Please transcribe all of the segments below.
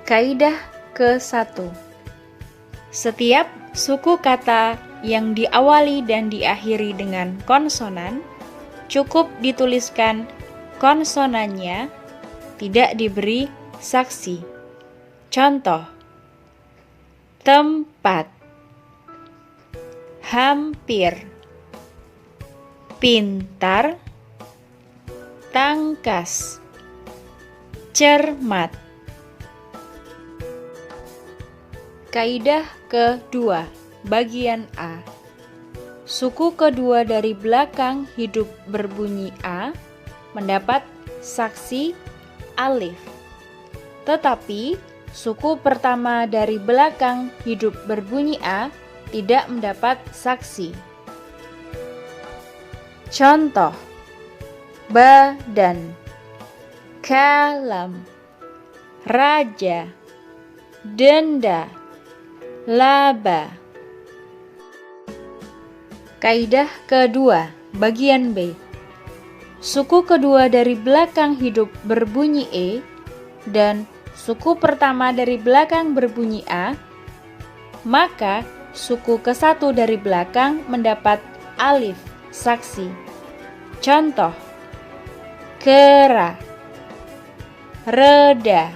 Kaidah ke-1. Setiap suku kata yang diawali dan diakhiri dengan konsonan, cukup dituliskan konsonannya, tidak diberi saksi. Contoh: tempat, hampir, pintar, tangkas, cermat. Kaidah kedua, bagian A. Suku kedua dari belakang hidup berbunyi A mendapat saksi alif. Tetapi suku pertama dari belakang hidup berbunyi A tidak mendapat saksi. Contoh: badan, kalam, raja, denda, laba. Kaidah kedua, bagian B. Suku kedua dari belakang hidup berbunyi E dan suku pertama dari belakang berbunyi A, maka suku ke-1 dari belakang mendapat alif saksi. Contoh: kera, reda,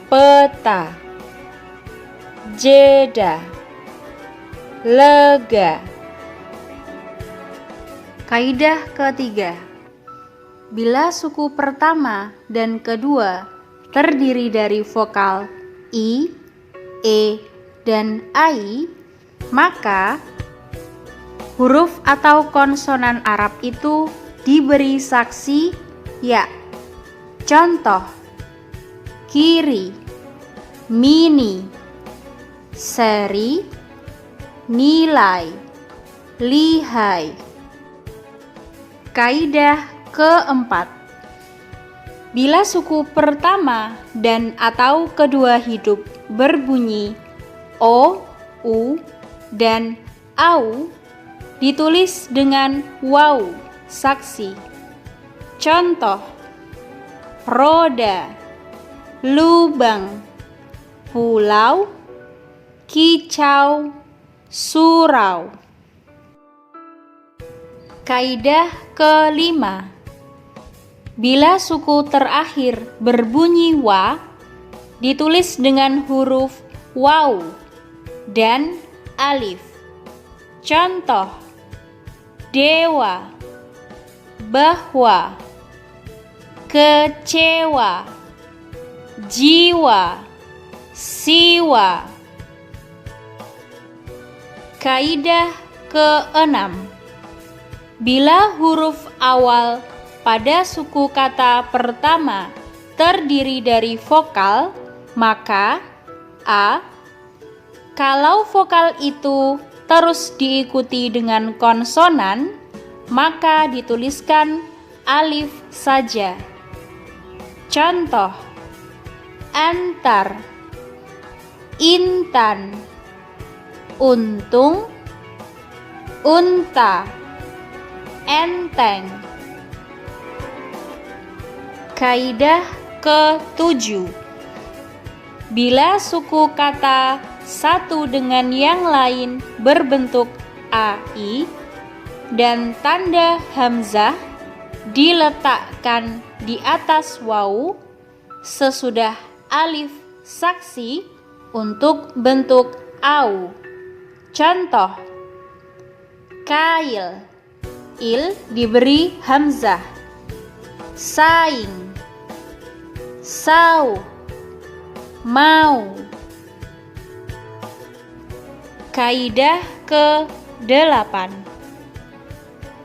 peta, jeda, lega. Kaidah ketiga. Bila suku pertama dan kedua terdiri dari vokal I, E, dan AI, maka huruf atau konsonan Arab itu diberi saksi ya. Contoh: kiri, mini, seri, nilai, lihai. Kaidah keempat. Bila suku pertama dan atau kedua hidup berbunyi O, U, dan AU, ditulis dengan waw saksi. Contoh: roda, lubang, pulau, kicau, surau. Kaidah kelima. Bila suku terakhir berbunyi wa, ditulis dengan huruf waw dan alif. Contoh: dewa, bahwa, kecewa, jiwa, siwa. Kaidah keenam. Bila huruf awal pada suku kata pertama terdiri dari vokal, maka A. Kalau vokal itu terus diikuti dengan konsonan, maka dituliskan alif saja. Contoh: antar, intan, untung, unta, enteng. Kaidah ke-7. Bila suku kata satu dengan yang lain berbentuk AI dan tanda hamzah diletakkan di atas waw sesudah alif saksi untuk bentuk au. Contoh: kail, il diberi hamzah, saing, sau, mau. Kaidah ke-8.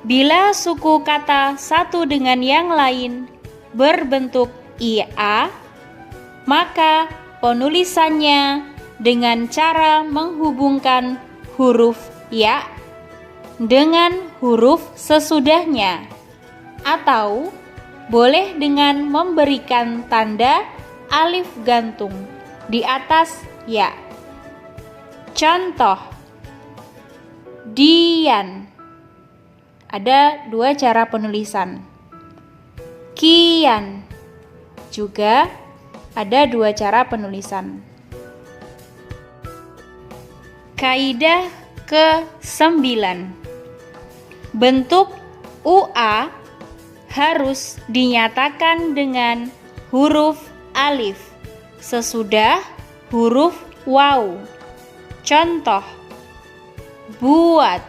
Bila suku kata satu dengan yang lain berbentuk IA, maka penulisannya dengan cara menghubungkan huruf ya dengan huruf sesudahnya, atau boleh dengan memberikan tanda alif gantung di atas ya. Contoh: dian. Ada dua cara penulisan. Kian juga Ada dua cara penulisan. Kaidah ke-9. Bentuk UA harus dinyatakan dengan huruf alif sesudah huruf waw. Contoh: buat,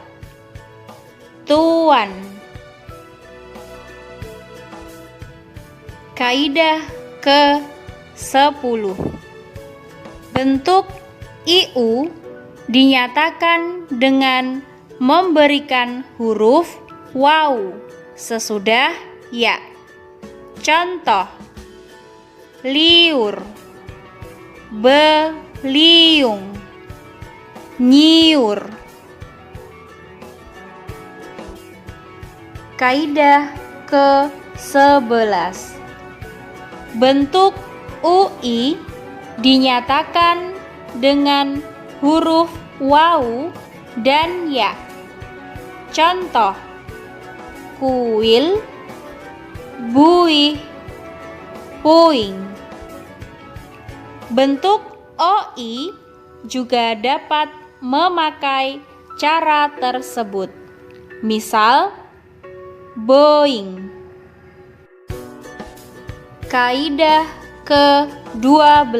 tuan. Kaidah ke-10. Bentuk IU dinyatakan dengan memberikan huruf waw sesudah ya. Contoh: liur, beliung, nyiur. Kaidah ke-11. Bentuk UI dinyatakan dengan huruf waw dan ya. Contoh: kuil, buih, puing. Bentuk OI juga dapat memakai cara tersebut. Misal, Boeing. Kaidah ke-12.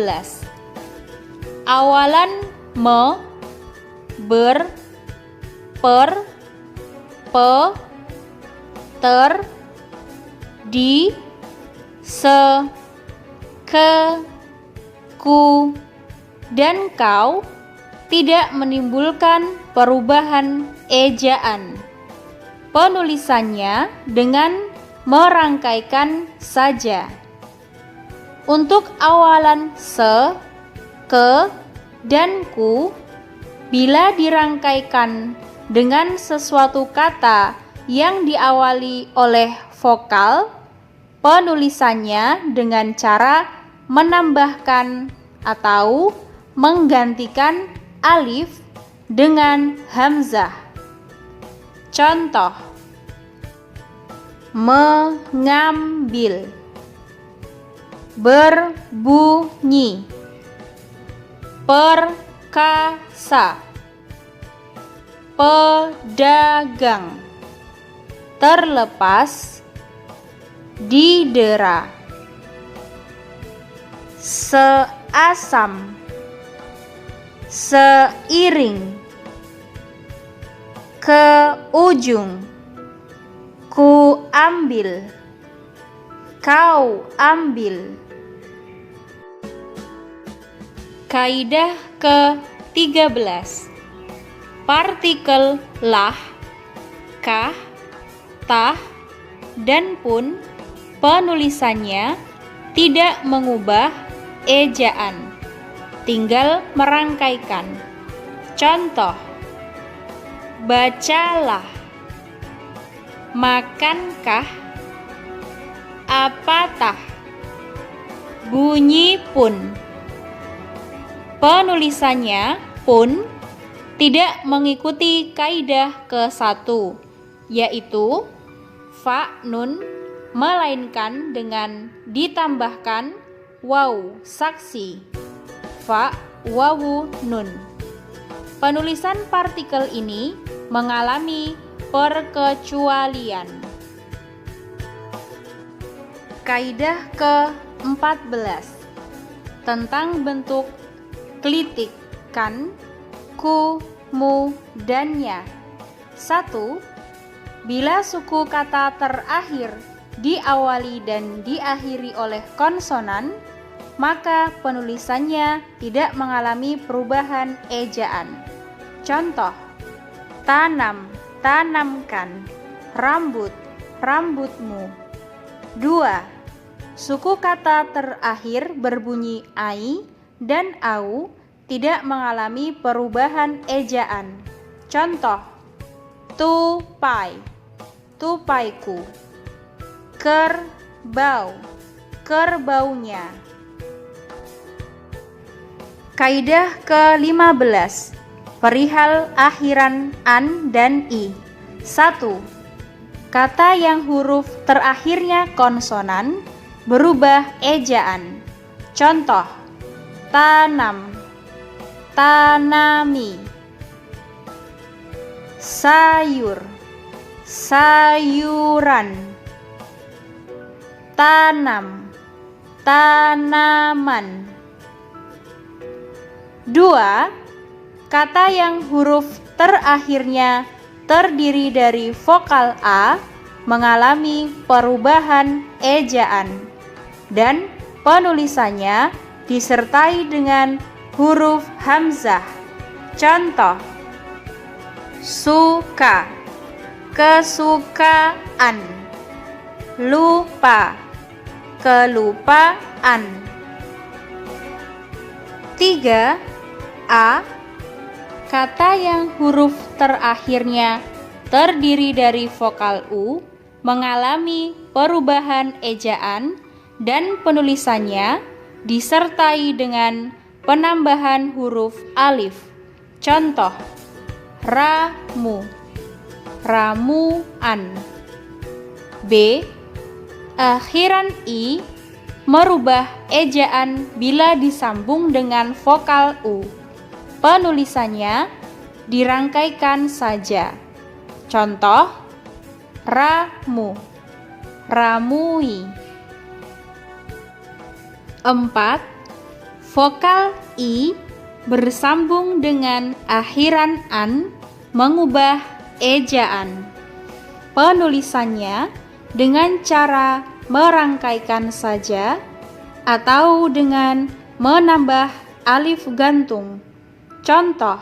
Awalan me, ber, per, pe, ter, di, se, ke, ku, dan kau tidak menimbulkan perubahan ejaan. Penulisannya dengan merangkaikan saja. Untuk awalan se, ke, dan ku, bila dirangkaikan dengan sesuatu kata yang diawali oleh vokal, penulisannya dengan cara menambahkan atau menggantikan alif dengan hamzah. Contoh: mengambil, berbunyi, perkasa, pedagang, terlepas, didera, seasam, seiring, ke ujung, ku ambil, kau ambil. Kaidah ke-13. Partikel lah, kah, tah, dan pun penulisannya tidak mengubah ejaan, tinggal merangkaikan. Contoh: bacalah, makankah, apatah, bunyi pun. Penulisannya pun tidak mengikuti kaidah ke-1, yaitu fa nun, melainkan dengan ditambahkan waw saksi, fa wawu nun. Penulisan partikel ini mengalami perkecualian. Kaidah ke-14 tentang bentuk klitik kan, ku, mu, dan ya. 1. Bila suku kata terakhir diawali dan diakhiri oleh konsonan, maka penulisannya tidak mengalami perubahan ejaan. Contoh: tanam, tanamkan, rambut, rambutmu. 2. Suku kata terakhir berbunyi ai dan au tidak mengalami perubahan ejaan. Contoh: tupai, tupaiku, kerbau, kerbaunya. Kaidah ke-15 perihal akhiran an dan i. 1. Kata yang huruf terakhirnya konsonan berubah ejaan. Contoh: tanam, tanami. Sayur, sayuran. Tanam, tanaman. 2. Kata yang huruf terakhirnya terdiri dari vokal A mengalami perubahan ejaan dan penulisannya disertai dengan huruf hamzah. Contoh: suka, kesukaan. Lupa, kelupaan. 3. A. Kata yang huruf terakhirnya terdiri dari vokal U mengalami perubahan ejaan dan penulisannya disertai dengan penambahan huruf alif. Contoh: ramu, ramuan. B. Akhiran I merubah ejaan bila disambung dengan vokal U. Penulisannya dirangkaikan saja. Contoh: ramu, ramui. 4. Vokal I bersambung dengan akhiran an mengubah ejaan. Penulisannya dengan cara merangkaikan saja atau dengan menambah alif gantung. Contoh: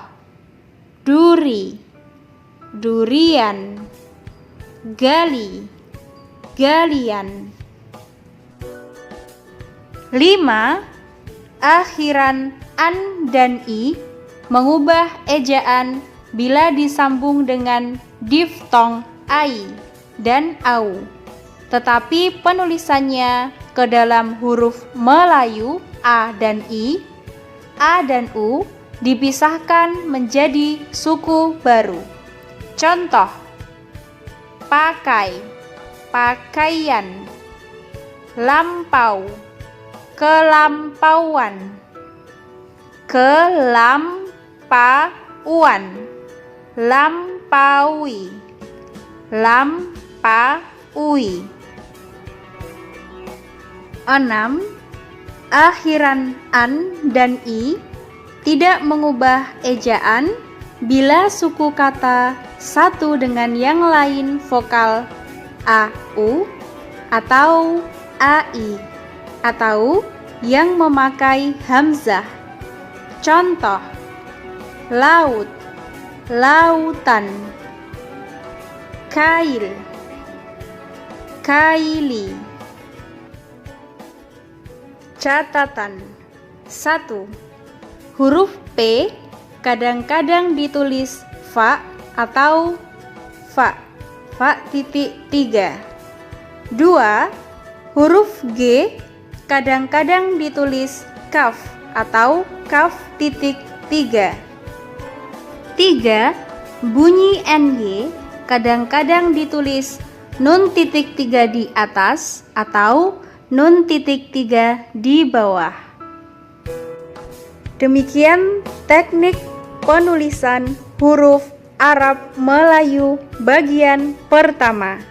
duri, durian. Gali, galian. 5. Akhiran an dan i mengubah ejaan bila disambung dengan diftong ai dan au, tetapi penulisannya ke dalam huruf Melayu a dan i, a dan u dipisahkan menjadi suku baru. Contoh: pakai, pakaian. Lampau, kelampauan. Kelampauan, lampaui, lampaui. 6. Akhiran an dan i tidak mengubah ejaan bila suku kata satu dengan yang lain vokal au atau ai atau yang memakai hamzah. Contoh: laut, lautan. Kail, kaili. Catatan: 1. Huruf P kadang-kadang ditulis fa atau fa, fa titik 3. 2. Huruf G kadang-kadang ditulis kaf atau kaf titik 3. 3. Bunyi NG kadang-kadang ditulis nun titik 3 di atas atau nun titik 3 di bawah. Demikian teknik penulisan huruf Arab Melayu bagian pertama.